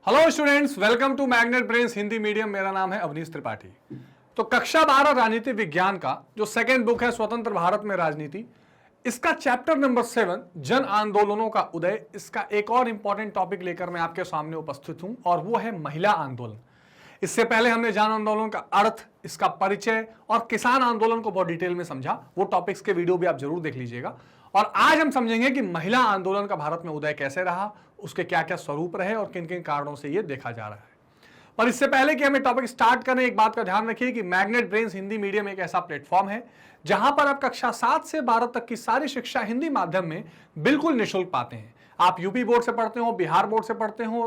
Hello students, welcome to Magnet Brains Hindi medium. मेरा नाम है अवनीश त्रिपाठी। तो कक्षा 12 राजनीति विज्ञान का जो सेकेंड बुक है स्वतंत्र भारत में राजनीति, इसका चैप्टर नंबर 7 जन आंदोलनों का उदय, इसका एक और इंपॉर्टेंट टॉपिक लेकर मैं आपके सामने उपस्थित हूं और वो है महिला आंदोलन। इससे पहले हमने जन आंदोलन का अर्थ, इसका परिचय और किसान आंदोलन को बहुत डिटेल में समझा। वो टॉपिक्स के वीडियो भी आप जरूर देख लीजिएगा। और आज हम समझेंगे कि महिला आंदोलन का भारत में उदय कैसे रहा, उसके क्या क्या स्वरूप रहे और किन किन कारणों से ये देखा जा रहा है। पर इससे पहले कि हमें टॉपिक स्टार्ट करें, एक बात का ध्यान रखिए कि मैग्नेट ब्रेन्स हिंदी मीडियम एक ऐसा प्लेटफॉर्म है जहां पर आप कक्षा 7 से 12 तक की सारी शिक्षा हिंदी माध्यम में बिल्कुल निःशुल्क पाते हैं। आप यूपी बोर्ड से पढ़ते हो, बिहार बोर्ड से पढ़ते हो,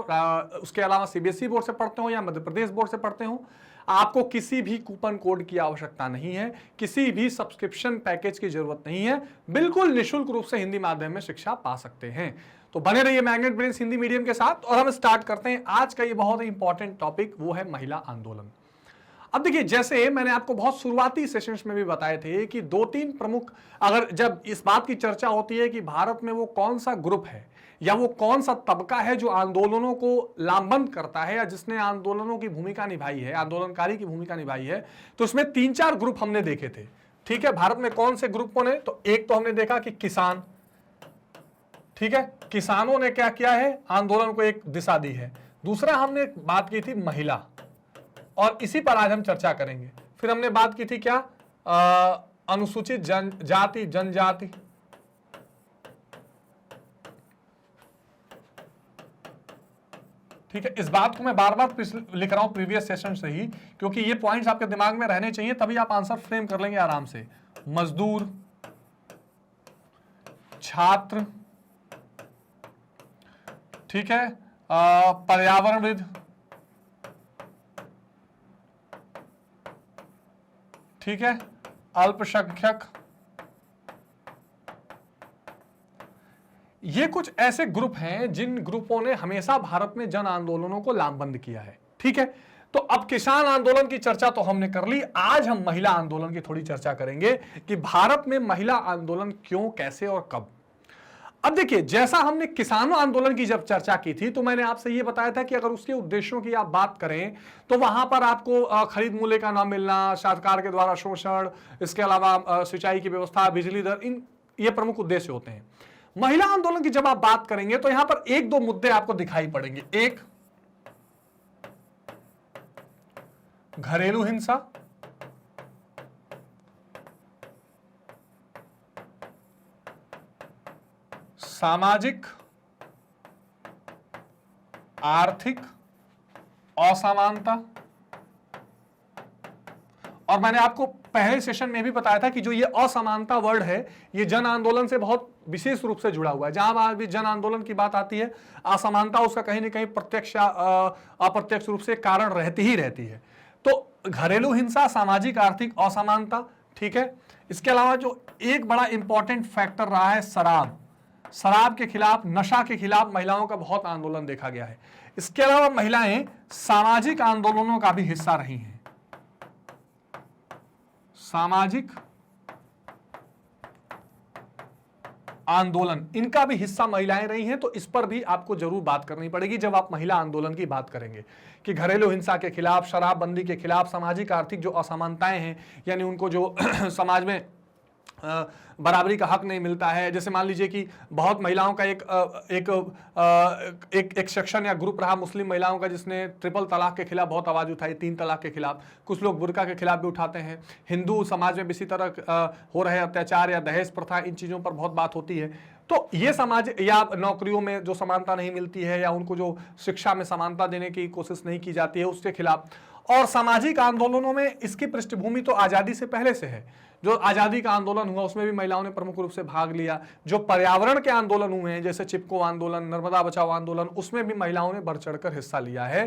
उसके अलावा सीबीएसई बोर्ड से पढ़ते हो या मध्य प्रदेश बोर्ड से पढ़ते हो, आपको किसी भी कूपन कोड की आवश्यकता नहीं है, किसी भी सब्सक्रिप्शन पैकेज की जरूरत नहीं है। बिल्कुल निःशुल्क रूप से हिंदी माध्यम में शिक्षा पा सकते हैं। तो बने रहिए मैग्नेट ब्रेन्स हिंदी मीडियम के साथ और हम स्टार्ट करते हैं आज का ये बहुत ही इंपॉर्टेंट टॉपिक, वो है महिला आंदोलन। अब देखिए, जैसे मैंने आपको बहुत शुरुआती सेशंस में भी बताए थे कि 2-3 प्रमुख, अगर जब इस बात की चर्चा होती है कि भारत में वो कौन सा ग्रुप है या वो कौन सा तबका है जो आंदोलनों को लामबंद करता है या जिसने आंदोलनों की भूमिका निभाई है, आंदोलनकारी की भूमिका निभाई है, तो उसमें 3-4 ग्रुप हमने देखे थे। ठीक है, भारत में कौन से ग्रुपों ने, तो एक तो हमने देखा कि किसान, ठीक है, किसानों ने क्या किया है, आंदोलन को एक दिशा दी है। दूसरा हमने बात की थी महिला, और इसी पर आज हम चर्चा करेंगे। फिर हमने बात की थी क्या, अनुसूचित जाति जनजाति, ठीक है। इस बात को मैं बार बार लिख रहा हूं प्रीवियस सेशन से ही, क्योंकि ये पॉइंट्स आपके दिमाग में रहने चाहिए, तभी आप आंसर फ्रेम कर लेंगे आराम से। मजदूर, छात्र, ठीक है, पर्यावरणविद, ठीक है, अल्पसंख्यक, ये कुछ ऐसे ग्रुप हैं जिन ग्रुपों ने हमेशा भारत में जन आंदोलनों को लामबंद किया है। ठीक है, तो अब किसान आंदोलन की चर्चा तो हमने कर ली, आज हम महिला आंदोलन की थोड़ी चर्चा करेंगे कि भारत में महिला आंदोलन क्यों, कैसे और कब। अब देखिए, जैसा हमने किसान आंदोलन की जब चर्चा की थी तो मैंने आपसे यह बताया था कि अगर उसके उद्देश्यों की आप बात करें तो वहां पर आपको खरीद मूल्य का न मिलना, सरकार के द्वारा शोषण, इसके अलावा सिंचाई की व्यवस्था, बिजली दर, इन ये प्रमुख उद्देश्य होते हैं। महिला आंदोलन की जब आप बात करेंगे तो यहां पर 1-2 मुद्दे आपको दिखाई पड़ेंगे। एक, घरेलू हिंसा, सामाजिक आर्थिक असमानता, और मैंने आपको पहले सेशन में भी बताया था कि जो ये असमानता वर्ड है, ये जन आंदोलन से बहुत विशेष रूप से जुड़ा हुआ है। जहां भी जन आंदोलन की बात आती है, असमानता उसका कहीं ना कहीं प्रत्यक्ष या अप्रत्यक्ष रूप से कारण रहती ही रहती है। तो घरेलू हिंसा, सामाजिक आर्थिक असमानता, ठीक है। इसके अलावा जो एक बड़ा इंपॉर्टेंट फैक्टर रहा है, शराब के खिलाफ, नशा के खिलाफ महिलाओं का बहुत आंदोलन देखा गया है। इसके अलावा महिलाएं सामाजिक आंदोलनों का भी हिस्सा रही हैं, सामाजिक आंदोलन, इनका भी हिस्सा महिलाएं रही हैं। तो इस पर भी आपको जरूर बात करनी पड़ेगी जब आप महिला आंदोलन की बात करेंगे कि घरेलू हिंसा के खिलाफ, शराबबंदी के खिलाफ, सामाजिक आर्थिक जो असमानताएं हैं, यानी उनको जो समाज में बराबरी का हक नहीं मिलता है। जैसे मान लीजिए कि बहुत महिलाओं का एक सेक्शन या ग्रुप रहा मुस्लिम महिलाओं का, जिसने ट्रिपल तलाक के खिलाफ बहुत आवाज उठाई, 3 तलाक के खिलाफ। कुछ लोग बुर्का के खिलाफ भी उठाते हैं। हिंदू समाज में भी इसी तरह हो रहे अत्याचार या दहेज प्रथा, इन चीजों पर बहुत बात होती है। तो ये समाज, या नौकरियों में जो समानता नहीं मिलती है, या उनको जो शिक्षा में समानता देने की कोशिश नहीं की जाती है, उसके खिलाफ। और सामाजिक आंदोलनों में इसकी पृष्ठभूमि तो आजादी से पहले से है। जो आजादी का आंदोलन हुआ उसमें भी महिलाओं ने प्रमुख रूप से भाग लिया। जो पर्यावरण के आंदोलन हुए हैं, जैसे चिपको आंदोलन, नर्मदा बचाओ आंदोलन, उसमें भी महिलाओं ने बढ़ चढ़कर हिस्सा लिया है।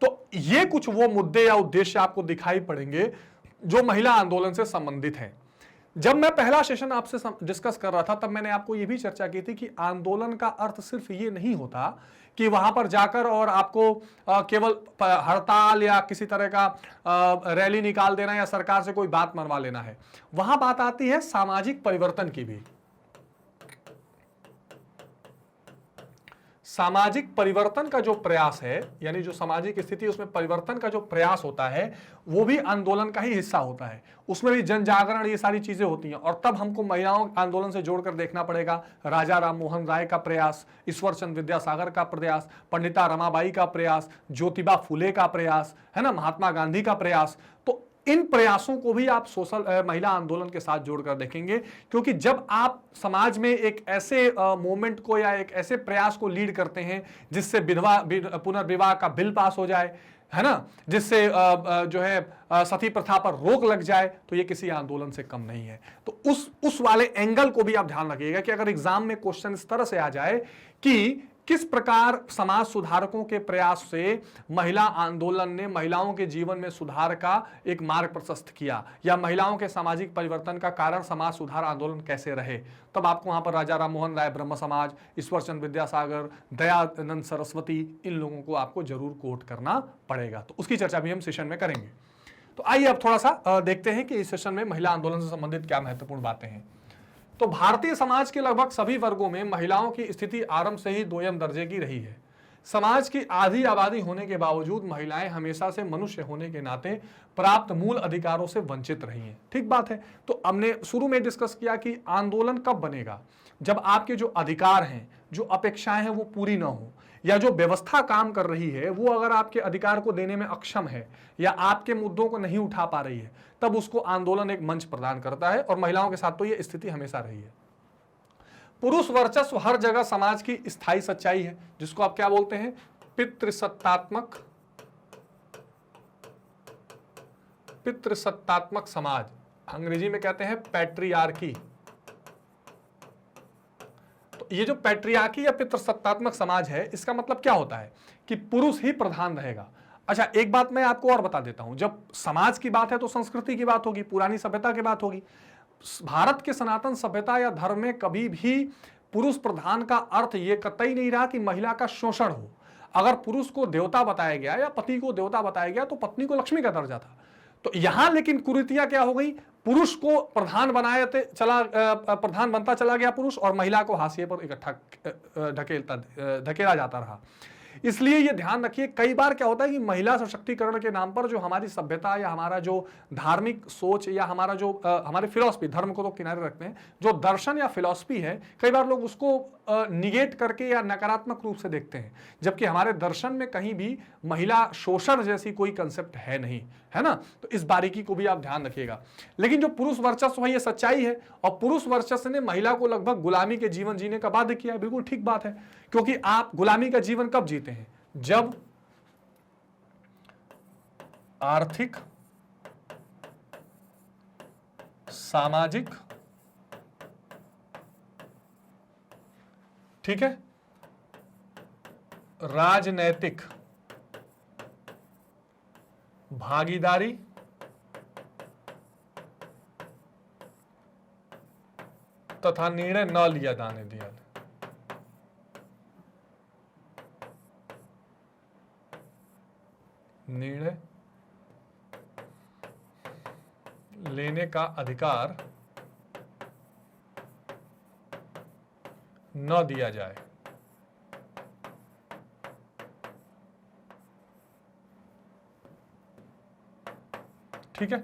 तो ये कुछ वो मुद्दे या उद्देश्य आपको दिखाई पड़ेंगे जो महिला आंदोलन से संबंधित हैं। जब मैं पहला सेशन आपसे डिस्कस कर रहा था तब मैंने आपको यह भी चर्चा की थी कि आंदोलन का अर्थ सिर्फ ये नहीं होता कि वहां पर जाकर और आपको केवल हड़ताल या किसी तरह का रैली निकाल देना या सरकार से कोई बात मनवा लेना है। वहां बात आती है सामाजिक परिवर्तन की भी। सामाजिक परिवर्तन का जो प्रयास है, यानी जो सामाजिक स्थिति उसमें परिवर्तन का जो प्रयास होता है वो भी आंदोलन का ही हिस्सा होता है। उसमें भी जन जागरण ये सारी चीजें होती हैं। और तब हमको महिलाओं आंदोलन से जोड़कर देखना पड़ेगा राजा राम मोहन राय का प्रयास, ईश्वर चंद्र विद्यासागर का प्रयास, पंडिता रमाबाई का प्रयास, ज्योतिबा फुले का प्रयास, है ना, महात्मा गांधी का प्रयास। तो इन प्रयासों को भी आप सोशल महिला आंदोलन के साथ जोड़कर देखेंगे, क्योंकि जब आप समाज में एक ऐसे मूवमेंट को या एक ऐसे प्रयास को लीड करते हैं जिससे विधवा पुनर्विवाह का बिल पास हो जाए, है ना, जिससे जो है सती प्रथा पर रोक लग जाए, तो ये किसी आंदोलन से कम नहीं है। तो उस वाले एंगल को भी आप ध्यान रखिएगा कि अगर एग्जाम में क्वेश्चन इस तरह से आ जाए कि किस प्रकार समाज सुधारकों के प्रयास से महिला आंदोलन ने महिलाओं के जीवन में सुधार का एक मार्ग प्रशस्त किया, या महिलाओं के सामाजिक परिवर्तन का कारण समाज सुधार आंदोलन कैसे रहे, तब आपको वहां पर राजा राम मोहन राय ब्रह्म समाज, ईश्वर चंद्र विद्यासागर, दयानंद सरस्वती, इन लोगों को आपको जरूर कोट करना पड़ेगा। तो उसकी चर्चा भी हम सेशन में करेंगे। तो आइए अब थोड़ा सा देखते हैं कि इस सेशन में महिला आंदोलन से संबंधित क्या महत्वपूर्ण बातें हैं। तो भारतीय समाज के लगभग सभी वर्गों में महिलाओं की स्थिति आरंभ से ही दोयम दर्जे की रही है। समाज की आधी आबादी होने के बावजूद महिलाएं हमेशा से मनुष्य होने के नाते प्राप्त मूल अधिकारों से वंचित रही हैं। ठीक बात है। तो हमने शुरू में डिस्कस किया कि आंदोलन कब बनेगा, जब आपके जो अधिकार हैं, जो अपेक्षाएं हैं वो पूरी ना हो, या जो व्यवस्था काम कर रही है वो अगर आपके अधिकार को देने में अक्षम है या आपके मुद्दों को नहीं उठा पा रही है, तब उसको आंदोलन एक मंच प्रदान करता है। और महिलाओं के साथ तो ये स्थिति हमेशा रही है। पुरुष वर्चस्व हर जगह समाज की स्थायी सच्चाई है, जिसको आप क्या बोलते हैं, पितृसत्तात्मक समाज, अंग्रेजी में कहते हैं पैट्रियार्की। तो ये जो पैट्रियार्की या पितृसत्तात्मक समाज है, इसका मतलब क्या होता है कि पुरुष ही प्रधान रहेगा। अच्छा, एक बात मैं आपको और बता देता हूं, जब समाज की बात है तो संस्कृति की बात होगी, पुरानी सभ्यता की बात होगी। भारत के सनातन सभ्यता या धर्म में कभी भी पुरुष प्रधान का अर्थ यह कतई नहीं रहा कि महिला का शोषण हो। अगर पुरुष को देवता बताया गया या पति को देवता बताया गया तो पत्नी को लक्ष्मी का दर्जा था। तो यहां लेकिन कुरीतियां क्या हो गई, पुरुष को प्रधान प्रधान बनता चला गया पुरुष, और महिला को हाशिए पर इकट्ठा ढकेला जाता रहा। इसलिए ये ध्यान रखिए, कई बार क्या होता है कि महिला सशक्तिकरण के नाम पर जो हमारी सभ्यता या हमारा जो धार्मिक सोच या हमारा जो हमारी फिलॉसफी, धर्म को तो किनारे रखते हैं, जो दर्शन या फिलॉसफी है, कई बार लोग उसको निगेट करके या नकारात्मक रूप से देखते हैं, जबकि हमारे दर्शन में कहीं भी महिला शोषण जैसी कोई कंसेप्ट है नहीं, है ना। तो इस बारीकी को भी आप ध्यान रखिएगा। लेकिन जो पुरुष वर्चस्व है ये सच्चाई है, और पुरुष वर्चस्व ने महिला को लगभग गुलामी के जीवन जीने का बाध्य किया है। बिल्कुल ठीक बात है, क्योंकि आप गुलामी का जीवन कब जीते हैं, जब आर्थिक, सामाजिक, ठीक है, राजनैतिक भागीदारी तथा निर्णय न लिया जाने दिया, निर्णय लेने का अधिकार न दिया जाए। ठीक है,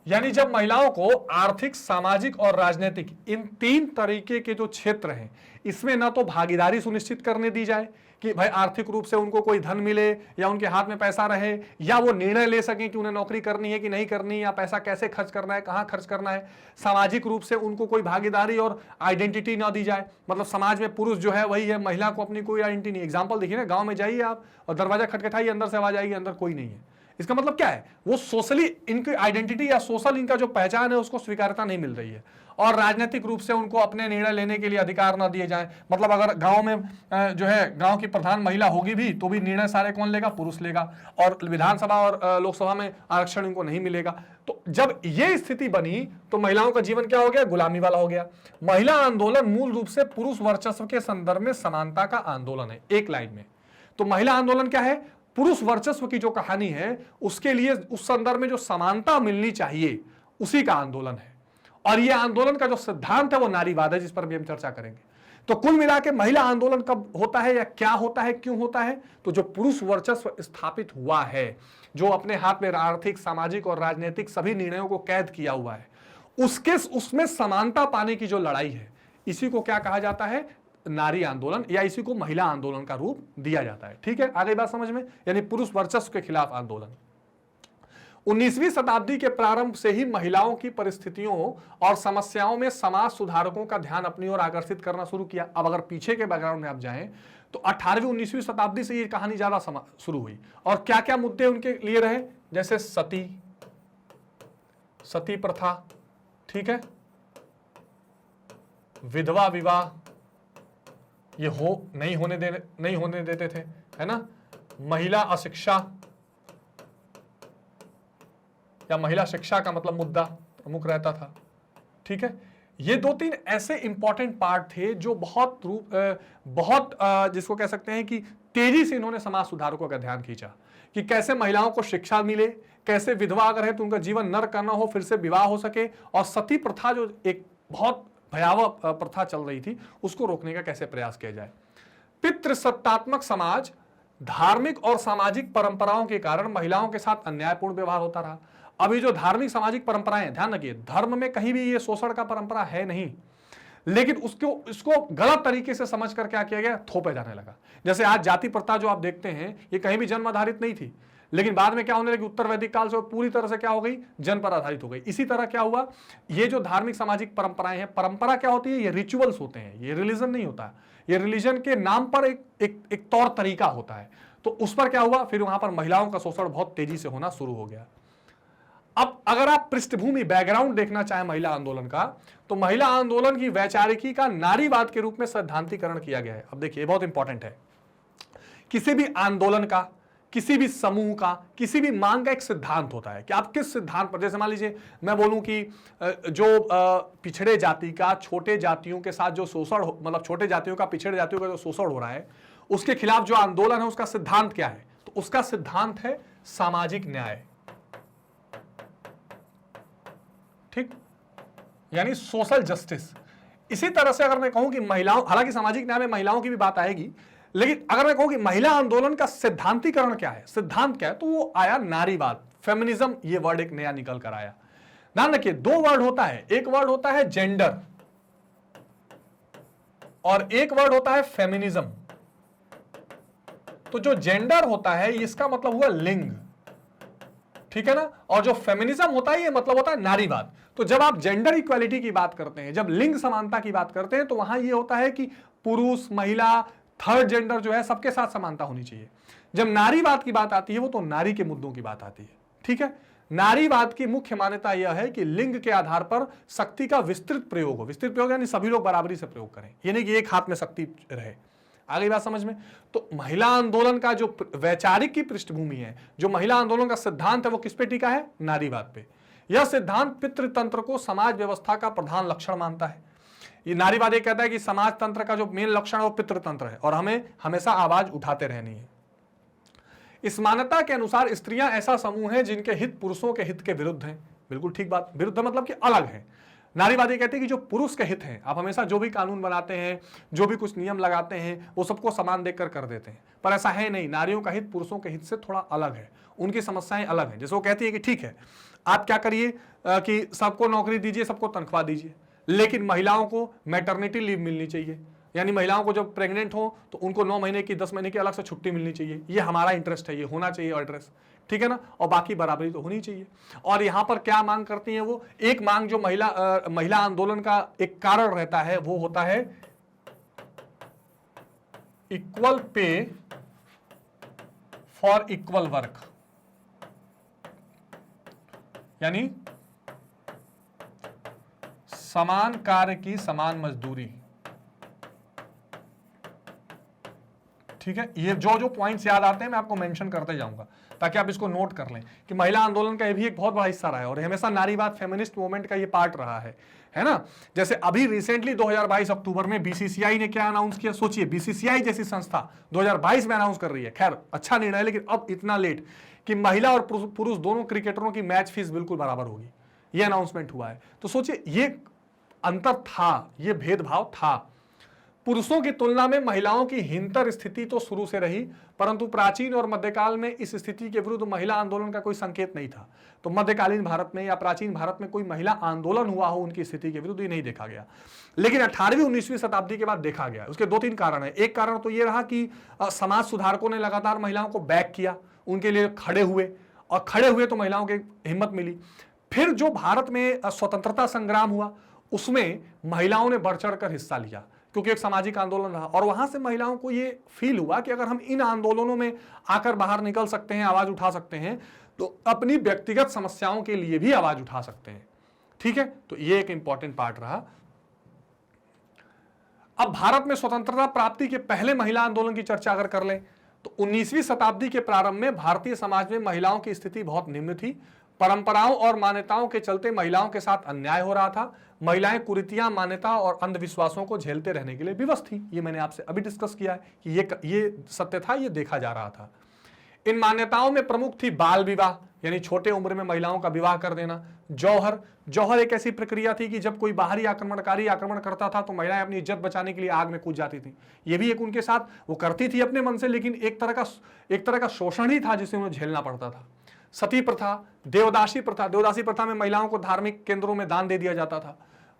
यानी जब महिलाओं को आर्थिक, सामाजिक और राजनीतिक, इन तीन तरीके के जो क्षेत्र हैं, इसमें ना तो भागीदारी सुनिश्चित करने दी जाए कि भाई आर्थिक रूप से उनको कोई धन मिले या उनके हाथ में पैसा रहे, या वो निर्णय ले सकें कि उन्हें नौकरी करनी है कि नहीं करनी, या पैसा कैसे खर्च करना है, कहां खर्च करना है। सामाजिक रूप से उनको कोई भागीदारी और आइडेंटिटी ना दी जाए, मतलब समाज में पुरुष जो है वही है, महिला को अपनी कोई आइडेंटिटी नहीं। एग्जाम्पल देखिए ना, गांव में जाइए आप और दरवाजा खटखटाइए, अंदर से आवाज आएगी अंदर कोई नहीं है। इसका मतलब क्या है, वो सोशली इनकी आइडेंटिटी या सोशल इनका जो पहचान है उसको स्वीकारता नहीं मिल रही है। और राजनीतिक रूप से उनको अपने निर्णय लेने के लिए अधिकार ना दिए जाए, मतलब अगर गांव में जो है गांव की प्रधान महिला होगी भी तो भी निर्णय सारे कौन लेगा, पुरुष लेगा, और विधानसभा और लोकसभा में आरक्षण इनको नहीं मिलेगा। तो जब ये स्थिति बनी तो महिलाओं का जीवन क्या हो गया, गुलामी वाला हो गया। महिला आंदोलन मूल रूप से पुरुष वर्चस्व के संदर्भ में समानता का आंदोलन है, एक लाइन में। तो महिला आंदोलन क्या है, पुरुष वर्चस्व की जो कहानी है उसके लिए उस संदर्भ में जो समानता मिलनी चाहिए उसी का आंदोलन है। और यह आंदोलन का जो सिद्धांत है वो नारीवाद है, जिस पर भी हम चर्चा करेंगे। तो कुल मिला के महिला आंदोलन कब होता है या क्या होता है, क्यों होता है? तो जो पुरुष वर्चस्व स्थापित हुआ है, जो अपने हाथ में आर्थिक, सामाजिक और राजनीतिक सभी निर्णयों को कैद किया हुआ है, उसमें समानता पाने की जो लड़ाई है, इसी को क्या कहा जाता है? नारी आंदोलन, या इसी को महिला आंदोलन का रूप दिया जाता है। ठीक है, आ गई बात समझ में? यानी पुरुष वर्चस्व के खिलाफ आंदोलन। 19वीं शताब्दी के प्रारंभ से ही महिलाओं की परिस्थितियों और समस्याओं में समाज सुधारकों का ध्यान अपनी ओर आकर्षित करना शुरू किया। अब अगर पीछे के बैकग्राउंड में आप जाएं तो 18वीं 19वीं शताब्दी से ये कहानी ज्यादा शुरू हुई। और क्या क्या मुद्दे उनके लिए रहे? जैसे सती प्रथा, ठीक है, विधवा विवाह, ये नहीं होने देते थे, है ना, महिला अशिक्षा या महिला शिक्षा का मतलब मुद्दा प्रमुख रहता था। ठीक है, ये 2-3 ऐसे इंपॉर्टेंट पार्ट थे जो बहुत जिसको कह सकते हैं कि तेजी से इन्होंने समाज सुधारकों का ध्यान खींचा कि कैसे महिलाओं को शिक्षा मिले, कैसे विधवा अगर है तो उनका जीवन नर्क करना हो फिर से विवाह हो सके, और सती प्रथा जो एक बहुत भयावह प्रथा चल रही थी उसको रोकने का कैसे प्रयास किया जाए। पितृसत्तात्मक समाज, धार्मिक और सामाजिक परंपराओं के कारण महिलाओं के साथ अन्यायपूर्ण व्यवहार होता रहा। अभी जो धार्मिक सामाजिक परंपराएं, ध्यान रखिए, धर्म में कहीं भी ये शोषण का परंपरा है नहीं, लेकिन इसको गलत तरीके से समझकर क्या किया गया, थोपे जाने लगा। जैसे आज जाति प्रथा जो आप देखते हैं ये कहीं भी जन्म आधारित नहीं थी, लेकिन बाद में क्या होने लगी, उत्तर वैदिक काल से पूरी तरह से क्या हो गई, जन्म पर आधारित हो गई। इसी तरह क्या हुआ, ये जो धार्मिक सामाजिक परंपराएं हैं, परंपरा क्या होती है, ये रिचुअल्स होते हैं, ये रिलीजन नहीं होता, ये रिलीजन के नाम पर एक तौर तरीका होता है। तो उस पर क्या हुआ, फिर वहां पर महिलाओं का शोषण बहुत तेजी से होना शुरू हो गया। अब अगर आप पृष्ठभूमि बैकग्राउंड देखना चाहें महिला आंदोलन का, तो महिला आंदोलन की वैचारिकी का नारीवाद के रूप में सैद्धांतिकरण किया गया है। अब देखिए बहुत इंपॉर्टेंट है, किसी भी आंदोलन का, किसी भी समूह का, किसी भी मांग का एक सिद्धांत होता है कि आप किस सिद्धांत पर, जैसे मान लीजिए मैं बोलूं कि जो पिछड़े जाति का छोटे जातियों के साथ जो शोषण, मतलब छोटे जातियों का पिछड़े जातियों का जो शोषण हो रहा है उसके खिलाफ जो आंदोलन है उसका सिद्धांत क्या है, तो उसका सिद्धांत है सामाजिक न्याय। ठीक, यानी सोशल जस्टिस। इसी तरह से अगर मैं कहूं कि महिलाओं, हालांकि सामाजिक न्याय में महिलाओं की भी बात आएगी, लेकिन अगर मैं कहूं कि महिला आंदोलन का सिद्धांतीकरण क्या है, सिद्धांत क्या है, तो वो आया नारीवाद, फेमिनिज्म, ये वर्ड एक नया निकल कर आया। ध्यान रखिए, 2 वर्ड होता है, एक वर्ड होता है जेंडर और एक वर्ड होता है फेमिनिज्म। तो जो जेंडर होता है इसका मतलब हुआ लिंग, ठीक है ना, और जो फेमिनिज्म होता है ये मतलब होता है नारीवाद। तो जब आप जेंडर इक्वालिटी की बात करते हैं, जब लिंग समानता की बात करते हैं, तो वहां ये होता है कि पुरुष, महिला, थर्ड जेंडर जो है सबके साथ समानता होनी चाहिए। जब नारीवाद की बात आती है वो तो नारी के मुद्दों की बात आती है। ठीक है, नारीवाद की मुख्य मान्यता यह है कि लिंग के आधार पर शक्ति का विस्तृत प्रयोग हो। विस्तृत प्रयोग यानी सभी लोग बराबरी से प्रयोग करें, ये नहीं कि एक हाथ में शक्ति रहे। आगे बात समझ में? तो महिला आंदोलन का जो वैचारिक की पृष्ठभूमि है, जो महिला आंदोलन का सिद्धांत है, वो किस पे टिका है, नारीवाद पे। यह सिद्धांत पितृतंत्र को समाज व्यवस्था का प्रधान लक्षण मानता है। ये नारीवाद ये कहता है कि समाज तंत्र का जो मेन लक्षण है वो पितृतंत्र है और हमें हमेशा आवाज उठाते रहनी है। इस मान्यता के अनुसार स्त्रियां ऐसा समूह है जिनके हित पुरुषों के हित के विरुद्ध हैं। बिल्कुल ठीक बात, विरुद्ध मतलब कि अलग है। नारीवादी कहते हैं कि जो पुरुष के हित हैं, आप हमेशा जो भी कानून बनाते हैं, जो भी कुछ नियम लगाते हैं, वो सबको समान देखकर कर देते हैं, पर ऐसा है नहीं। नारियों का हित पुरुषों के हित से थोड़ा अलग है, उनकी समस्याएं अलग हैं। जैसे वो कहती है कि ठीक है आप क्या करिए कि सबको नौकरी दीजिए, सबको तनख्वाह दीजिए, लेकिन महिलाओं को मैटरनिटी लीव मिलनी चाहिए, यानी महिलाओं को जब प्रेग्नेंट हो तो उनको 9 महीने की 10 महीने की अलग से छुट्टी मिलनी चाहिए। ये हमारा इंटरेस्ट है, ये होना चाहिए एड्रेस, ठीक है ना, और बाकी बराबरी तो होनी चाहिए। और यहाँ पर क्या मांग करती हैं वो, एक मांग जो महिला आंदोलन का एक कारण रहता है वो होता है equal pay for equal work, यानी समान कार्य की समान मजदूरी। ठीक है, ये जो पॉइंट्स याद आते हैं मैं आपको मेंशन करते जाऊंगा ताकि आप इसको नोट कर लें कि महिला आंदोलन का ये भी एक बहुत बड़ा हिस्सा रहा है और हमेशा नारीवाद फेमिनिस्ट मूवमेंट का ये पार्ट रहा है ना। जैसे अभी रिसेंटली 2022 अक्टूबर में बीसीसीआई ने क्या अनाउंस किया, सोचिए, बीसीसीआई जैसी संस्था 2022 में अनाउंस कर रही है। खैर अच्छा निर्णय, लेकिन अब इतना लेट कि महिला और पुरुष दोनों क्रिकेटरों की मैच फीस बिल्कुल बराबर होगी, ये अनाउंसमेंट हुआ है। तो सोचिए ये अंतर था, ये भेदभाव था। पुरुषों की तुलना में महिलाओं की हीनतर स्थिति तो शुरू से रही, परंतु प्राचीन और मध्यकाल में इस स्थिति के विरुद्ध महिला आंदोलन का कोई संकेत नहीं था। तो मध्यकालीन भारत में या प्राचीन भारत में कोई महिला आंदोलन हुआ हो उनकी स्थिति के विरुद्ध, ये नहीं देखा गया। लेकिन 18वीं 19वीं शताब्दी के बाद देखा गया। उसके 2-3 कारण है। एक कारण तो ये रहा कि समाज सुधारकों ने लगातार महिलाओं को बैक किया, उनके लिए खड़े हुए, और खड़े हुए तो महिलाओं की हिम्मत मिली। फिर जो भारत में स्वतंत्रता संग्राम हुआ उसमें महिलाओं ने बढ़ चढ़ कर हिस्सा लिया, क्योंकि एक सामाजिक आंदोलन रहा, और वहां से महिलाओं को ये फील हुआ कि अगर हम इन आंदोलनों में आकर बाहर निकल सकते हैं, आवाज उठा सकते हैं, तो अपनी व्यक्तिगत समस्याओं के लिए भी आवाज उठा सकते हैं। ठीक है, तो ये एक इंपॉर्टेंट पार्ट रहा। अब भारत में स्वतंत्रता प्राप्ति के पहले महिला आंदोलन की चर्चा अगर कर लें तो 19वीं शताब्दी के प्रारंभ में भारतीय समाज में महिलाओं की स्थिति बहुत निम्न थी। परंपराओं और मान्यताओं के चलते महिलाओं के साथ अन्याय हो रहा था। महिलाएं कुरीतियां, मान्यता और अंधविश्वासों को झेलते रहने के लिए विवश थी। ये मैंने आपसे अभी डिस्कस किया है कि ये सत्य था, ये देखा जा रहा था। इन मान्यताओं में प्रमुख थी बाल विवाह, यानी छोटे उम्र में महिलाओं का विवाह कर देना। जौहर एक ऐसी प्रक्रिया थी कि जब कोई बाहरी आक्रमणकारी आक्रमण करता था तो महिलाएं अपनी इज्जत बचाने के लिए आग में कूद जाती थी। ये भी एक उनके साथ वो करती थी अपने मन से, लेकिन एक तरह का शोषण ही था जिसे उन्हें झेलना पड़ता था। सती प्रथा, देवदासी प्रथा में महिलाओं को धार्मिक केंद्रों में दान दे दिया जाता था।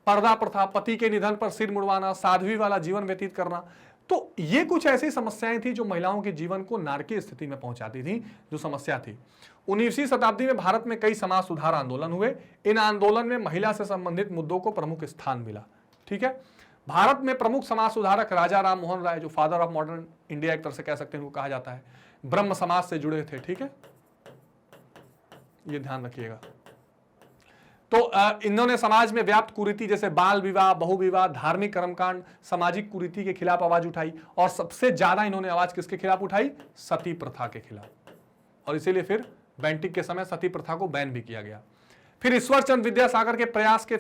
पर्दा प्रथा, पति के निधन पर सिर मुड़वाना, साध्वी वाला जीवन व्यतीत करना। तो ये कुछ ऐसी समस्याएं थी जो महिलाओं के जीवन को नारकीय स्थिति में पहुंचाती थी, जो समस्या थी। 19वीं शताब्दी में भारत में कई समाज सुधार आंदोलन हुए। इन आंदोलन में महिला से संबंधित मुद्दों को प्रमुख स्थान मिला। ठीक है, भारत में प्रमुख समाज सुधारक राजा राम मोहन राय, जो फादर ऑफ मॉडर्न इंडिया एक तरह से कह सकते हैं, उनको कहा जाता है, ब्रह्म समाज से जुड़े थे। ठीक है, ये ध्यान रखिएगा। तो इन्होंने समाज में व्याप्त कुरीति जैसे बाल विवाह, बहुविवाह, धार्मिक कर्मकांड, सामाजिक कुरीति के खिलाफ आवाज उठाई, और सबसे ज्यादा इन्होंने आवाज किसके खिलाफ उठाई? सती प्रथा के खिलाफ। और इसीलिए फिर बेंटिक के समय सती प्रथा को बैन भी किया गया। फिर ईश्वर चंद्र विद्यासागर के प्रयास के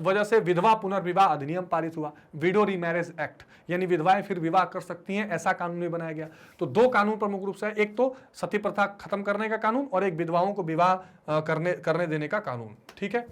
वजह से विधवा पुनर्विवाह अधिनियम पारित हुआ, विडो रीमैरेज एक्ट, यानी विधवाएं फिर विवाह कर सकती हैं, ऐसा कानून भी बनाया गया। तो 2 कानून प्रमुख रूप से, एक तो सती प्रथा खत्म करने का कानून और एक विधवाओं को विवाह करने देने का कानून। ठीक है,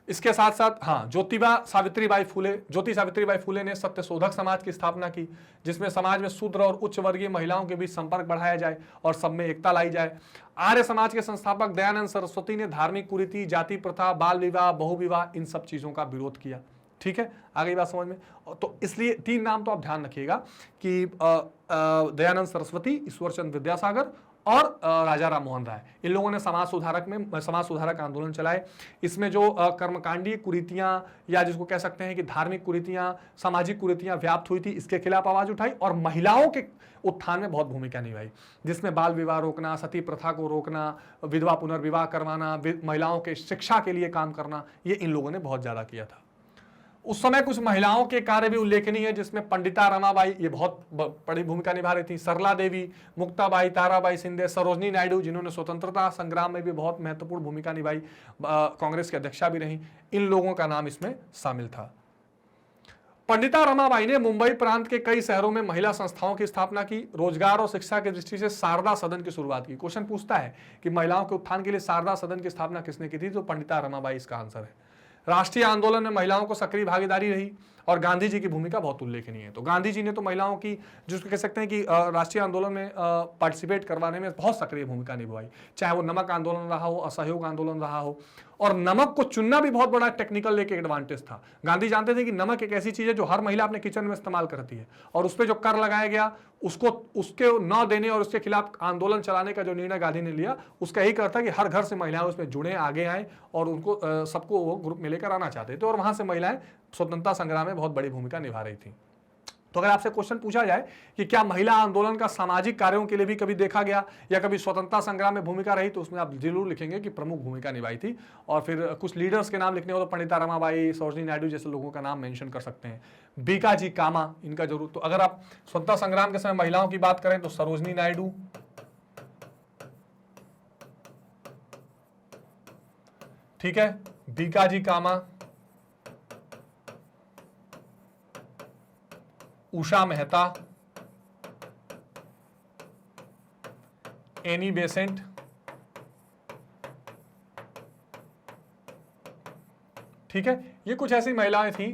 इसके साथ साथ ज्योति सावित्रीबाई फुले ने सत्यशोधक समाज की स्थापना की, जिसमें समाज में शूद्र और उच्च वर्गीय महिलाओं के बीच संपर्क बढ़ाया जाए और सब में एकता लाई जाए। आर्य समाज के संस्थापक दयानंद सरस्वती ने धार्मिक कुरीति, जाति प्रथा, बाल विवाह, बहुविवाह, इन सब चीजों का विरोध किया। ठीक है, आगे बात समझ में। तो इसलिए 3 नाम तो आप ध्यान रखिएगा कि दयानंद सरस्वती, ईश्वरचंद्र विद्यासागर और राजा राम मोहन राय, इन लोगों ने समाज सुधारक आंदोलन चलाए। इसमें जो कर्मकांडीय कुरीतियां, या जिसको कह सकते हैं कि धार्मिक कुरीतियां, सामाजिक कुरीतियां व्याप्त हुई थी, इसके खिलाफ आवाज उठाई, और महिलाओं के उत्थान में बहुत भूमिका निभाई, जिसमें बाल विवाह रोकना, सती प्रथा को रोकना, विधवा पुनर्विवाह करवाना, महिलाओं के शिक्षा के लिए काम करना, ये इन लोगों ने बहुत ज्यादा किया था। उस समय कुछ महिलाओं के कार्य भी उल्लेखनीय है, जिसमें पंडिता रमाबाई, ये बहुत बड़ी भूमिका निभा रही थी, सरला देवी, मुक्ताबाई, ताराबाई सिंधे, सरोजनी नायडू, जिन्होंने स्वतंत्रता संग्राम में भी बहुत महत्वपूर्ण भूमिका निभाई, कांग्रेस की अध्यक्षा भी रही, इन लोगों का नाम इसमें शामिल था। पंडिता रमाबाई ने मुंबई प्रांत के कई शहरों में महिला संस्थाओं की स्थापना की। रोजगार और शिक्षा की दृष्टि से शारदा सदन की शुरुआत की। क्वेश्चन पूछता है कि महिलाओं के उत्थान के लिए शारदा सदन की स्थापना किसने की थी? तो पंडिता रमाबाई इसका आंसर है। राष्ट्रीय आंदोलन में महिलाओं को सक्रिय भागीदारी रही, और गांधी जी की भूमिका बहुत उल्लेखनीय है। तो गांधी जी ने तो महिलाओं की, जिसको कह सकते हैं कि राष्ट्रीय आंदोलन में पार्टिसिपेट करवाने में बहुत सक्रिय भूमिका निभाई, चाहे वो नमक आंदोलन रहा हो, असहयोग आंदोलन रहा हो। और नमक को चुनना भी बहुत बड़ा टेक्निकल एक एडवांटेज था। गांधी जानते थे कि नमक एक ऐसी चीज है जो हर महिला अपने किचन में इस्तेमाल करती है, और उस पर जो कर लगाया गया उसके न देने और उसके खिलाफ आंदोलन चलाने का जो निर्णय गांधी ने लिया, उसका यही करता कि हर घर से महिलाएं उसमें जुड़े, आगे आए, और उनको सबको वो ग्रुप में लेकर आना चाहते थे, और वहां से महिलाएं स्वतंत्रता संग्राम में बहुत बड़ी भूमिका निभा रही थी। तो अगर आपसे क्वेश्चन पूछा जाए कि क्या महिला आंदोलन का सामाजिक कार्यों के लिए भी कभी देखा गया या कभी स्वतंत्रता संग्राम में भूमिका रही, तो उसमें आप जरूर लिखेंगे कि प्रमुख भूमिका निभाई थी। और फिर कुछ लीडर्स के नाम लिखने हो तो पंडिता रमाबाई, सरोजनी नायडू जैसे लोगों का नाम मेंशन कर सकते हैं। बीकाजी कामा, इनका जरूर। तो अगर आप स्वतंत्रता संग्राम के समय महिलाओं की बात करें तो सरोजनी नायडू, ठीक है, बीकाजी कामा, उषा मेहता, एनी बेसेंट, ठीक है, ये कुछ ऐसी महिलाएं थी।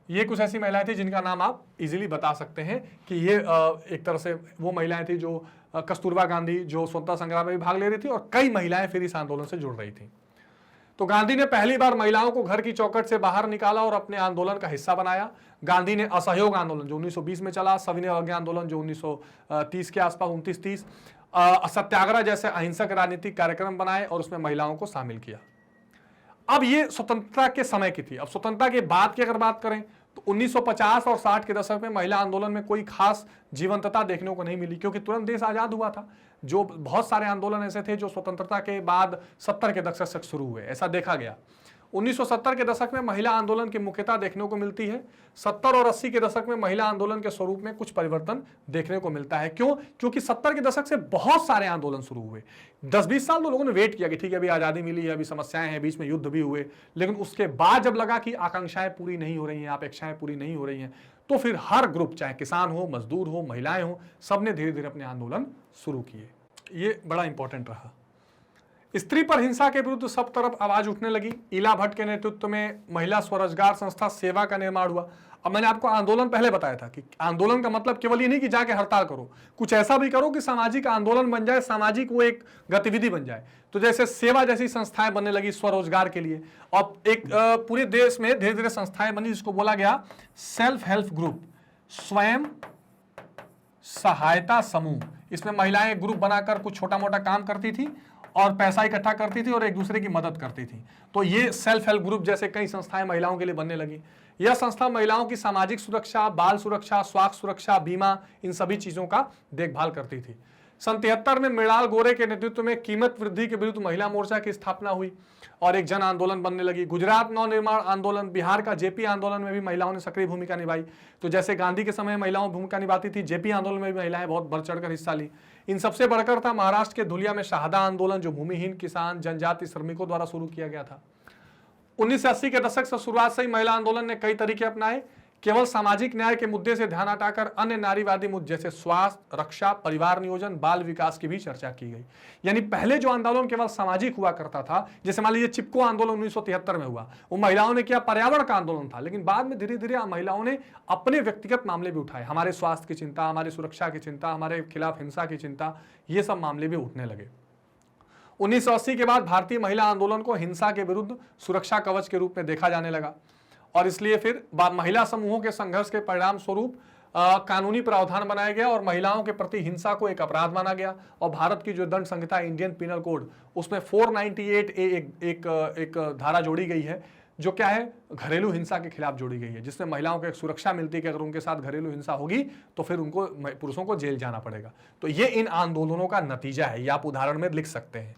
ये कुछ ऐसी महिलाएं थी जिनका नाम आप इजीली बता सकते हैं कि ये एक तरह से वो महिलाएं थी जो कस्तूरबा गांधी जो स्वतंत्रता संग्राम में भी भाग ले रही थी, और कई महिलाएं फिर इस आंदोलन से जुड़ रही थी। तो गांधी ने पहली बार महिलाओं को घर की चौखट से बाहर निकाला और अपने आंदोलन का हिस्सा बनाया। गांधी ने असहयोग आंदोलन जो 1920 में चला, सविनय अवज्ञा आंदोलन जो 1930 के आसपास 29-30, सत्याग्रह जैसे अहिंसक राजनीतिक कार्यक्रम बनाए और उसमें महिलाओं को शामिल किया। अब ये स्वतंत्रता के समय की थी। अब स्वतंत्रता के बाद की अगर बात करें तो 1950 और 60 के दशक में महिला आंदोलन में कोई खास जीवंतता देखने को नहीं मिली, क्योंकि तुरंत देश आजाद हुआ था। जो बहुत सारे आंदोलन ऐसे थे जो स्वतंत्रता के बाद 70 के दशक से शुरू हुए, ऐसा देखा गया। 1970 के दशक में महिला आंदोलन की मुख्यता देखने को मिलती है। 70 और 80 के दशक में महिला आंदोलन के स्वरूप में कुछ परिवर्तन देखने को मिलता है। क्यों? क्योंकि 70 के दशक से बहुत सारे आंदोलन शुरू हुए। 10-20 साल तो लोगों ने वेट किया कि ठीक है अभी आज़ादी मिली है, अभी समस्याएं हैं, बीच में युद्ध भी हुए, लेकिन उसके बाद जब लगा कि आकांक्षाएं पूरी नहीं हो रही हैं, अपेक्षाएं पूरी नहीं हो रही हैं, तो फिर हर ग्रुप, चाहे किसान हो, मजदूर हो, महिलाएं हो, सबने धीरे धीरे अपने आंदोलन शुरू किए। ये बड़ा इंपॉर्टेंट रहा। स्त्री पर हिंसा के विरुद्ध सब तरफ आवाज उठने लगी। इला भट्ट के नेतृत्व में महिला स्वरोजगार संस्था सेवा का निर्माण हुआ। अब मैंने आपको आंदोलन पहले बताया था कि आंदोलन का मतलब केवल ये नहीं कि जाके हड़ताल करो, कुछ ऐसा भी करो कि सामाजिक आंदोलन बन जाए, सामाजिक वो एक गतिविधि बन जाए। तो जैसे सेवा जैसी संस्थाएं बनने लगी स्वरोजगार के लिए, और एक पूरे देश में धीरे धीरे संस्थाएं बनी जिसको बोला गया सेल्फ हेल्प ग्रुप, स्वयं सहायता समूह। इसमें महिलाएं एक ग्रुप बनाकर कुछ छोटा मोटा काम करती थी और पैसा इकट्ठा करती थी और एक दूसरे की मदद करती थी। तो ये सेल्फ हेल्प ग्रुप जैसे कई संस्थाएं महिलाओं के लिए बनने लगी। यह संस्था महिलाओं की सामाजिक सुरक्षा, बाल सुरक्षा, स्वास्थ्य सुरक्षा, बीमा, इन सभी चीजों का देखभाल करती थी। सन 73 में मृणाल गोरे के नेतृत्व में कीमत वृद्धि के विरुद्ध महिला मोर्चा की स्थापना हुई और एक जन आंदोलन बनने लगी। गुजरात नवनिर्माण आंदोलन, बिहार का जेपी आंदोलन में भी महिलाओं ने सक्रिय भूमिका निभाई। तो जैसे गांधी के समय महिलाओं भूमिका निभाती थी, जेपी आंदोलन में भी महिलाएं बहुत बढ़ चढ़कर हिस्सा ली। इन सबसे बढ़कर था महाराष्ट्र के धुलिया में शहादा आंदोलन, जो भूमिहीन किसान जनजाति श्रमिकों द्वारा शुरू किया गया था। 1980 के दशक से शुरुआत से ही महिला आंदोलन ने कई तरीके अपनाए। केवल सामाजिक न्याय के मुद्दे से ध्यान हटाकर अन्य नारीवादी मुद्दे जैसे स्वास्थ्य, रक्षा, परिवार नियोजन, बाल विकास की भी चर्चा की गई। यानी पहले जो आंदोलन केवल सामाजिक हुआ करता था, जैसे मान लीजिए चिपको आंदोलन 1973 में हुआ, वो महिलाओं ने किया, पर्यावरण का आंदोलन था, लेकिन बाद में धीरे धीरे महिलाओं ने अपने व्यक्तिगत मामले भी उठाए। हमारे स्वास्थ्य की चिंता, हमारी सुरक्षा की चिंता, हमारे खिलाफ हिंसा की चिंता, ये सब मामले भी उठने लगे। 1980 के बाद भारतीय महिला आंदोलन को हिंसा के विरुद्ध सुरक्षा कवच के रूप में देखा जाने लगा और इसलिए फिर महिला समूहों के संघर्ष के परिणाम स्वरूप कानूनी प्रावधान बनाया गया और महिलाओं के प्रति हिंसा को एक अपराध माना गया। और भारत की जो दंड संहिता इंडियन पिनल कोड, उसमें 498A एक धारा जोड़ी गई है, जो क्या है, घरेलू हिंसा के खिलाफ जोड़ी गई है, जिसमें महिलाओं को एक सुरक्षा मिलती है कि अगर उनके साथ घरेलू हिंसा होगी तो फिर उनको, पुरुषों को जेल जाना पड़ेगा। तो ये इन आंदोलनों का नतीजा है, ये आप उदाहरण में लिख सकते हैं।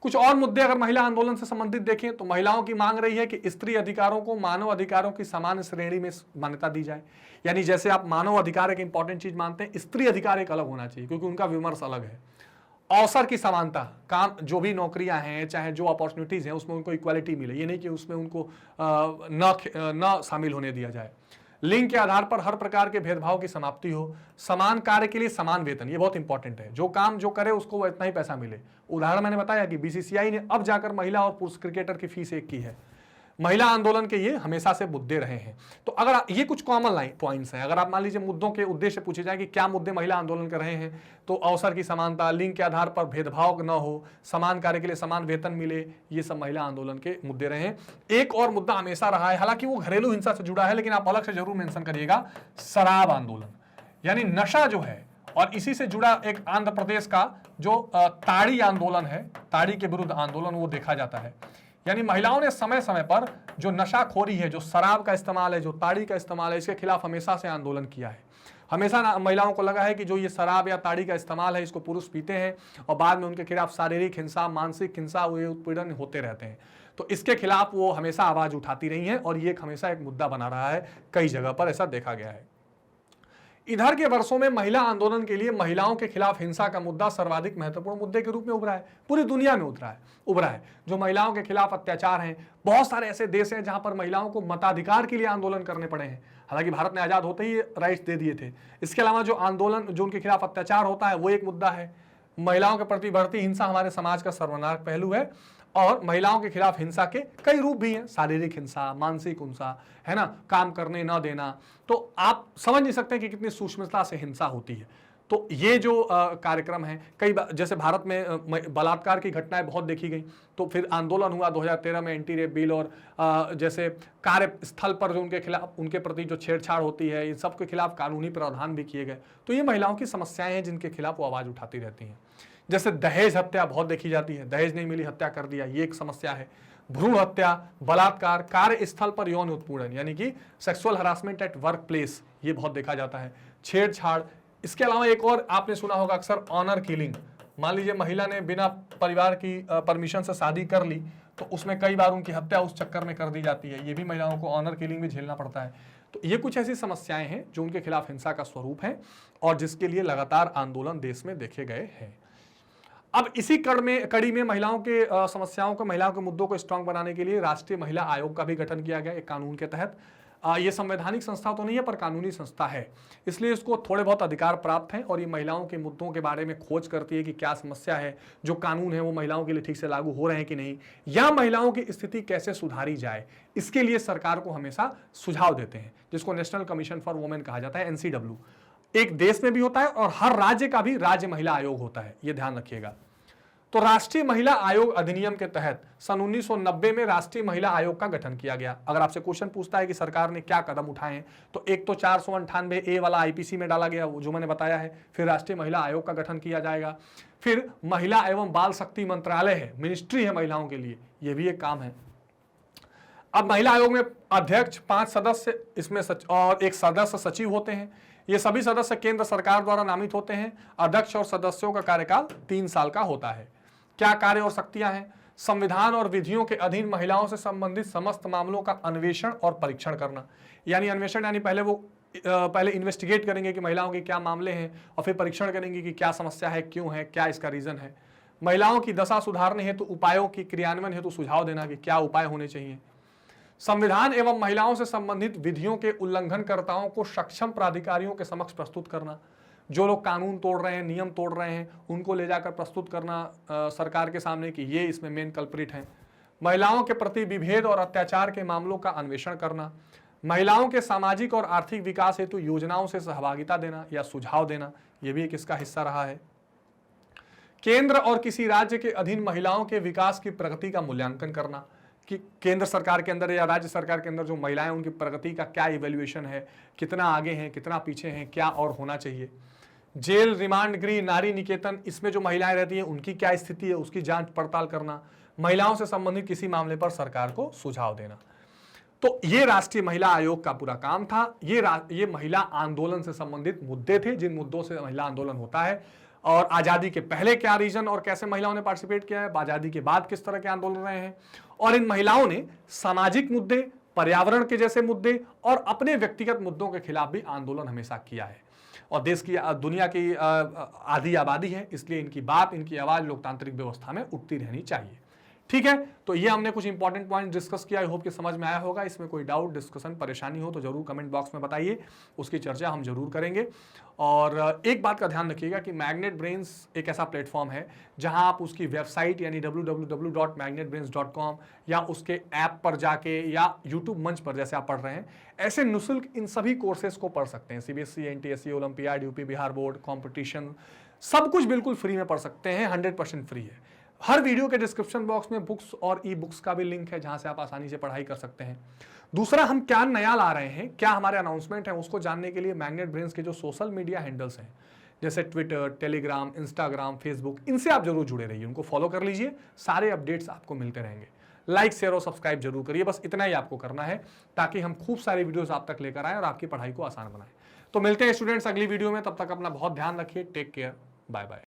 कुछ और मुद्दे अगर महिला आंदोलन से संबंधित देखें तो महिलाओं की मांग रही है कि स्त्री अधिकारों को मानव अधिकारों की समान श्रेणी में मान्यता दी जाए। यानी जैसे आप मानव अधिकार एक इंपॉर्टेंट चीज मानते हैं, स्त्री अधिकार एक अलग होना चाहिए क्योंकि उनका विमर्श अलग है। अवसर की समानता, काम जो भी नौकरियां हैं, चाहे जो अपॉर्चुनिटीज हैं, उसमें उनको इक्वालिटी मिले, ये नहीं कि उसमें उनको न शामिल होने दिया जाए। लिंग के आधार पर हर प्रकार के भेदभाव की समाप्ति हो। समान कार्य के लिए समान वेतन, ये बहुत इंपॉर्टेंट है, जो काम जो करे उसको वो इतना ही पैसा मिले। उदाहरण मैंने बताया कि बीसीसीआई ने अब जाकर महिला और पुरुष क्रिकेटर की फीस एक की है। महिला आंदोलन के ये हमेशा से मुद्दे रहे हैं। तो अगर ये कुछ कॉमन लाइन पॉइंट्स हैं, अगर आप मान लीजिए मुद्दों के उद्देश्य पूछे जाए कि क्या मुद्दे महिला आंदोलन कर रहे हैं, तो अवसर की समानता, लिंग के आधार पर भेदभाव न हो, समान कार्य के लिए समान वेतन मिले, ये सब महिला आंदोलन के मुद्दे रहे हैं। एक और मुद्दा हमेशा रहा है, हालांकि वो घरेलू हिंसा से जुड़ा है, लेकिन आप अलग से जरूर मेंशन करिएगा, शराब आंदोलन, यानी नशा जो है। और इसी से जुड़ा एक आंध्र प्रदेश का जो ताड़ी आंदोलन है, ताड़ी के विरुद्ध आंदोलन, वो देखा जाता है। यानी महिलाओं ने समय समय पर जो नशाखोरी है, जो शराब का इस्तेमाल है, जो ताड़ी का इस्तेमाल है, इसके खिलाफ हमेशा से आंदोलन किया है। हमेशा महिलाओं को लगा है कि जो ये शराब या ताड़ी का इस्तेमाल है, इसको पुरुष पीते हैं और बाद में उनके खिलाफ शारीरिक हिंसा, मानसिक हिंसा, उत्पीड़न होते रहते हैं। तो इसके खिलाफ वो हमेशा आवाज उठाती रही हैं और ये हमेशा एक मुद्दा बना रहा है, कई जगह पर ऐसा देखा गया है। इधर के वर्षों में महिला आंदोलन के लिए महिलाओं के खिलाफ हिंसा का मुद्दा सर्वाधिक महत्वपूर्ण मुद्दे के रूप में उभरा है, पूरी दुनिया में उभरा है। जो महिलाओं के खिलाफ अत्याचार हैं, बहुत सारे ऐसे देश हैं जहां पर महिलाओं को मताधिकार के लिए आंदोलन करने पड़े हैं। हालांकि भारत ने आजाद होते ही राइट्स दे दिए थे। इसके अलावा जो आंदोलन, जो उनके खिलाफ अत्याचार होता है, वो एक मुद्दा है। महिलाओं के प्रति बढ़ती हिंसा हमारे समाज का सर्वनाशक पहलू है और महिलाओं के खिलाफ हिंसा के कई रूप भी हैं, शारीरिक हिंसा, मानसिक हिंसा, है ना, काम करने न देना। तो आप समझ नहीं सकते कि कितनी सूक्ष्मता से हिंसा होती है। तो ये जो कार्यक्रम है, कई बार जैसे भारत में बलात्कार की घटनाएं बहुत देखी गई, तो फिर आंदोलन हुआ 2013 में एंटी रेप बिल, और जैसे कार्यस्थल पर जो उनके खिलाफ, उनके प्रति जो छेड़छाड़ होती है, इन सब के खिलाफ कानूनी प्रावधान भी किए गए। तो ये महिलाओं की समस्याएं हैं जिनके खिलाफ वो आवाज उठाती रहती हैं। जैसे दहेज हत्या बहुत देखी जाती है, दहेज नहीं मिली हत्या कर दिया, ये एक समस्या है। भ्रूण हत्या, बलात्कार, कार्यस्थल पर यौन उत्पीड़न यानी कि sexual harassment at work place, ये बहुत देखा जाता है। छेड़छाड़, इसके अलावा एक और आपने सुना होगा अक्सर, ऑनर किलिंग। मान लीजिए महिला ने बिना परिवार की परमिशन से शादी कर ली, तो उसमें कई बार उनकी हत्या उस चक्कर में कर दी जाती है। ये भी महिलाओं को ऑनर किलिंग भी झेलना पड़ता है। तो ये कुछ ऐसी समस्याएं हैं जो उनके खिलाफ हिंसा का स्वरूप है और जिसके लिए लगातार आंदोलन देश में देखे गए हैं। अब इसी कड़ी में महिलाओं के समस्याओं को, महिलाओं के मुद्दों को स्ट्रांग बनाने के लिए राष्ट्रीय महिला आयोग का भी गठन किया गया एक कानून के तहत। ये संवैधानिक संस्था तो नहीं है पर कानूनी संस्था है, इसलिए इसको थोड़े बहुत अधिकार प्राप्त हैं और ये महिलाओं के मुद्दों के बारे में खोज करती है कि क्या समस्या है, जो कानून है वो महिलाओं के लिए ठीक से लागू हो रहे हैं कि नहीं, या महिलाओं की स्थिति कैसे सुधारी जाए, इसके लिए सरकार को हमेशा सुझाव देते हैं, जिसको नेशनल कमीशन फॉर वुमेन कहा जाता है, NCW। एक देश में भी होता है और हर राज्य का भी राज्य महिला आयोग होता है, ये ध्यान रखिएगा। तो राष्ट्रीय महिला आयोग अधिनियम के तहत सन 1990 में राष्ट्रीय महिला आयोग का गठन किया गया। अगर आपसे क्वेश्चन पूछता है कि सरकार ने क्या कदम उठाए हैं, तो एक तो 498A वाला IPC में डाला गया, जो मैंने बताया है। फिर राष्ट्रीय महिला आयोग का गठन किया जाएगा। फिर महिला एवं बाल शक्ति मंत्रालय है, मिनिस्ट्री है महिलाओं के लिए, यह भी एक काम है। अब महिला आयोग में अध्यक्ष, 5 सदस्य इसमें और एक सदस्य सचिव होते हैं। ये सभी सदस्य केंद्र सरकार द्वारा नामित होते हैं। अध्यक्ष और सदस्यों का कार्यकाल 3 साल का होता है। क्या कार्य और शक्तियां हैं? संविधान और विधियों के अधीन महिलाओं से संबंधित समस्त मामलों का अन्वेषण और परीक्षण करना। यानी अन्वेषण यानी पहले इन्वेस्टिगेट करेंगे कि महिलाओं के क्या मामले हैं, और फिर परीक्षण करेंगे कि क्या समस्या है, क्यों है, क्या इसका रीजन है। महिलाओं की दशा सुधारने हेतु उपायों की क्रियान्वयन हेतु सुझाव देना कि क्या उपाय होने चाहिए। संविधान एवं महिलाओं से संबंधित विधियों के उल्लंघनकर्ताओं को सक्षम प्राधिकारियों के समक्ष प्रस्तुत करना। जो लोग कानून तोड़ रहे हैं, नियम तोड़ रहे हैं, उनको ले जाकर प्रस्तुत करना सरकार के सामने कि ये इसमें मेन कल्प्रिट हैं। महिलाओं के प्रति विभेद और अत्याचार के मामलों का अन्वेषण करना। महिलाओं के सामाजिक और आर्थिक विकास हेतु योजनाओं से सहभागिता देना या सुझाव देना, यह भी एक इसका हिस्सा रहा है। केंद्र और किसी राज्य के अधीन महिलाओं के विकास की प्रगति का मूल्यांकन करना कि केंद्र सरकार के अंदर या राज्य सरकार के अंदर जो महिलाएं, उनकी प्रगति का क्या इवैल्यूएशन है, कितना आगे हैं, कितना पीछे हैं, क्या और होना चाहिए। जेल, रिमांड गृह, नारी निकेतन, इसमें जो महिलाएं रहती हैं उनकी क्या स्थिति है, उसकी जांच पड़ताल करना। महिलाओं से संबंधित किसी मामले पर सरकार को सुझाव देना। तो ये राष्ट्रीय महिला आयोग का पूरा काम था। ये महिला आंदोलन से संबंधित मुद्दे थे, जिन मुद्दों से महिला आंदोलन होता है, और आजादी के पहले क्या रीजन और कैसे महिलाओं ने पार्टिसिपेट किया है, आजादी के बाद किस तरह के आंदोलन रहे हैं, और इन महिलाओं ने सामाजिक मुद्दे, पर्यावरण के जैसे मुद्दे और अपने व्यक्तिगत मुद्दों के खिलाफ भी आंदोलन हमेशा किया है। और देश की, दुनिया की आधी आबादी है, इसलिए इनकी बात, इनकी आवाज लोकतांत्रिक व्यवस्था में उठती रहनी चाहिए। ठीक है, तो ये हमने कुछ इंपॉर्टेंट पॉइंट डिस्कस किया। आई होप कि समझ में आया होगा। इसमें कोई डाउट, डिस्कशन, परेशानी हो तो जरूर कमेंट बॉक्स में बताइए, उसकी चर्चा हम जरूर करेंगे। और एक बात का ध्यान रखिएगा कि मैग्नेट ब्रेन्स एक ऐसा प्लेटफॉर्म है जहां आप उसकी वेबसाइट यानी www.magnetbrains.com या उसके ऐप पर जाके या यूट्यूब मंच पर जैसे आप पढ़ रहे हैं, ऐसे निःशुल्क इन सभी कोर्सेज को पढ़ सकते हैं। CBSE, NTSE, olympiad, UP Bihar board, competition, सब कुछ बिल्कुल फ्री में पढ़ सकते हैं, 100% फ्री है। हर वीडियो के डिस्क्रिप्शन बॉक्स में बुक्स और ई बुक्स का भी लिंक है, जहां से आप आसानी से पढ़ाई कर सकते हैं। दूसरा, हम क्या नया ला रहे हैं, क्या हमारे अनाउंसमेंट है, उसको जानने के लिए मैग्नेट ब्रेन्स के जो सोशल मीडिया हैंडल्स हैं, जैसे ट्विटर, टेलीग्राम, इंस्टाग्राम, फेसबुक, इनसे आप जरूर जुड़े रहिए, उनको फॉलो कर लीजिए, सारे अपडेट्स आपको मिलते रहेंगे। लाइक, शेयर और सब्सक्राइब जरूर करिए, बस इतना ही आपको करना है, ताकि हम खूब सारी वीडियोस आप तक लेकर आए और आपकी पढ़ाई को आसान बनाएं। तो मिलते हैं स्टूडेंट्स अगली वीडियो में, तब तक अपना बहुत ध्यान रखिए। Take care, bye bye.